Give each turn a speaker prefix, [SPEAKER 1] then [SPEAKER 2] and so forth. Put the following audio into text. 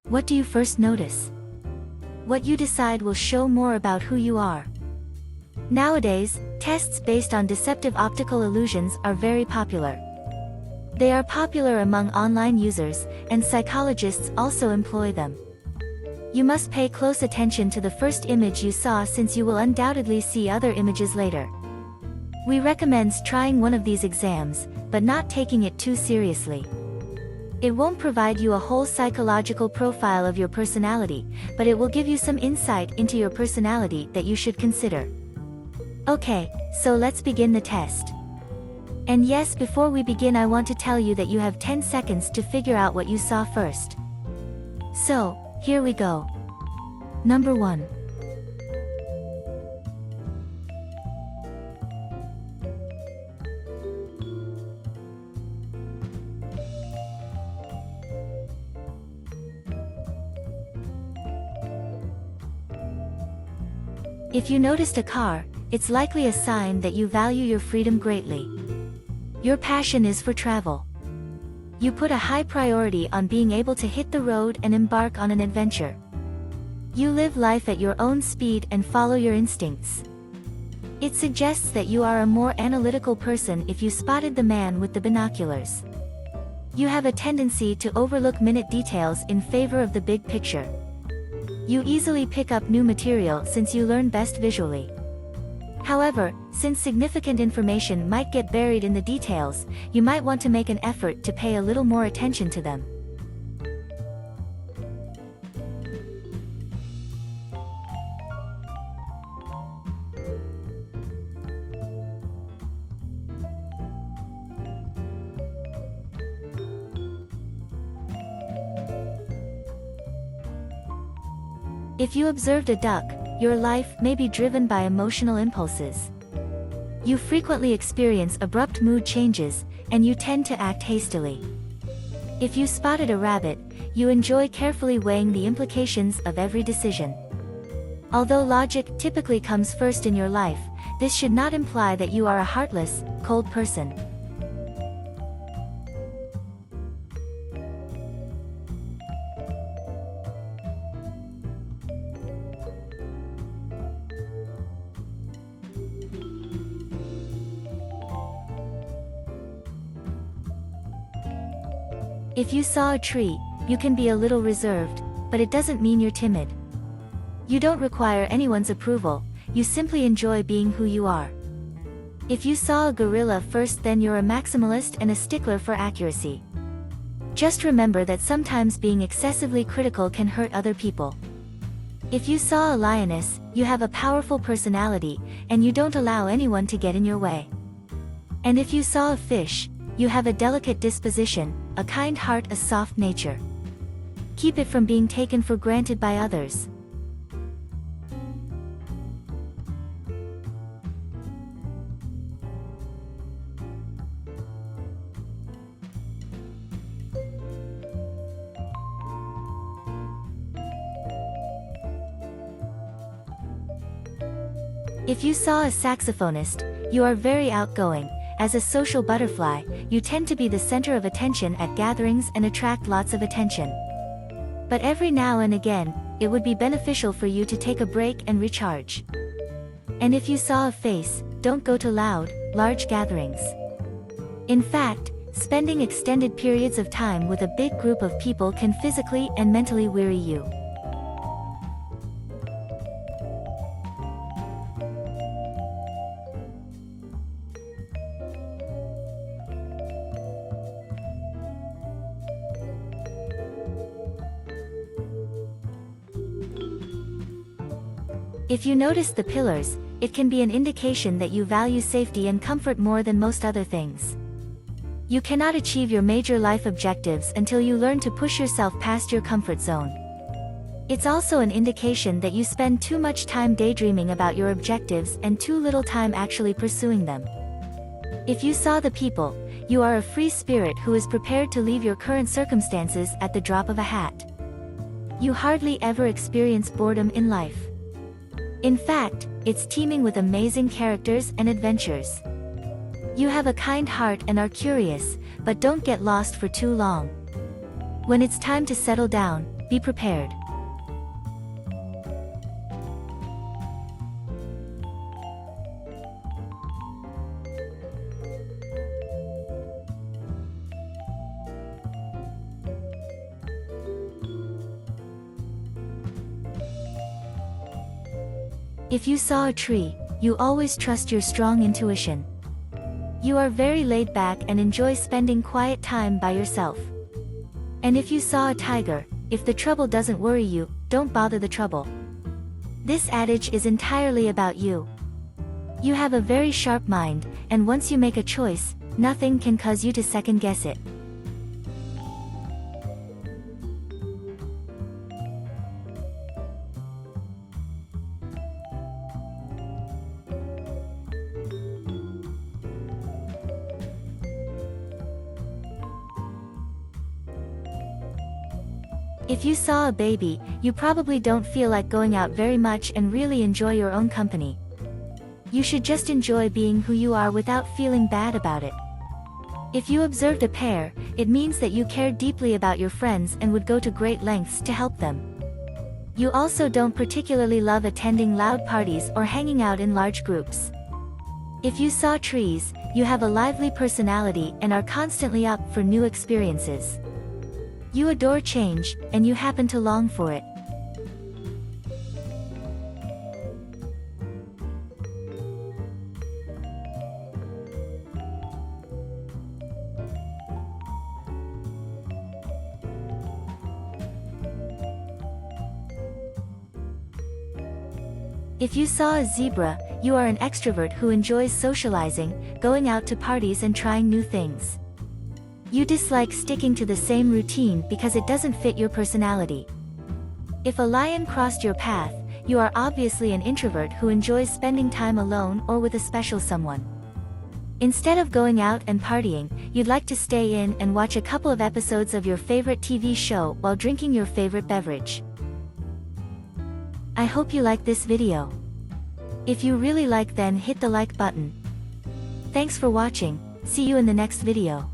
[SPEAKER 1] What do you first notice? What you decide will show more about who you are. Nowadays, tests based on deceptive optical illusions are very popular. They are popular among online users, and psychologists also employ them. You must pay close attention to the first image you saw, since you will undoubtedly see other images later. We recommend trying one of these exams, but not taking it too seriously. It won't provide you a whole psychological profile of your personality, but it will give you some insight into your personality that you should consider. Okay, so let's begin the test. And yes, before we begin, I want to tell you that you have 10 seconds to figure out what you saw first. So, here we go. Number 1. If you noticed a car, it's likely a sign that you value your freedom greatly. Your passion is for travel. You put a high priority on being able to hit the road and embark on an adventure. You live life at your own speed and follow your instincts. It suggests that you are a more analytical person if you spotted the man with the binoculars. You have a tendency to overlook minute details in favor of the big picture. You easily pick up new material since you learn best visually. However, since significant information might get buried in the details, you might want to make an effort to pay a little more attention to them. If you observed a duck, your life may be driven by emotional impulses. You frequently experience abrupt mood changes, and you tend to act hastily. If you spotted a rabbit, you enjoy carefully weighing the implications of every decision. Although logic typically comes first in your life, this should not imply that you are a heartless, cold person. If you saw a tree, you can be a little reserved, but it doesn't mean you're timid. You don't require anyone's approval, you simply enjoy being who you are. If you saw a gorilla first, then you're a maximalist and a stickler for accuracy. Just remember that sometimes being excessively critical can hurt other people. If you saw a lioness, you have a powerful personality, and you don't allow anyone to get in your way. And if you saw a fish, you have a delicate disposition, a kind heart, a soft nature. Keep it from being taken for granted by others. If you saw a saxophonist, you are very outgoing. As a social butterfly, you tend to be the center of attention at gatherings and attract lots of attention. But every now and again, it would be beneficial for you to take a break and recharge. And if you saw a face, don't go to loud, large gatherings. In fact, spending extended periods of time with a big group of people can physically and mentally weary you. If you notice the pillars, it can be an indication that you value safety and comfort more than most other things. You cannot achieve your major life objectives until you learn to push yourself past your comfort zone. It's also an indication that you spend too much time daydreaming about your objectives and too little time actually pursuing them. If you saw the people, you are a free spirit who is prepared to leave your current circumstances at the drop of a hat. You hardly ever experience boredom in life. In fact, it's teeming with amazing characters and adventures. You have a kind heart and are curious, but don't get lost for too long. When it's time to settle down, be prepared. If you saw a tree, you always trust your strong intuition. You are very laid back and enjoy spending quiet time by yourself. And if you saw a tiger, if the trouble doesn't worry you, don't bother the trouble. This adage is entirely about you. You have a very sharp mind, and once you make a choice, nothing can cause you to second guess it. If you saw a baby, you probably don't feel like going out very much and really enjoy your own company. You should just enjoy being who you are without feeling bad about it. If you observed a pair, it means that you cared deeply about your friends and would go to great lengths to help them. You also don't particularly love attending loud parties or hanging out in large groups. If you saw trees, you have a lively personality and are constantly up for new experiences. You adore change, and you happen to long for it. If you saw a zebra, you are an extrovert who enjoys socializing, going out to parties and trying new things. You dislike sticking to the same routine because it doesn't fit your personality. If a lion crossed your path, you are obviously an introvert who enjoys spending time alone or with a special someone. Instead of going out and partying, you'd like to stay in and watch a couple of episodes of your favorite TV show while drinking your favorite beverage. I hope you like this video. If you really like, then hit the like button. Thanks for watching, see you in the next video.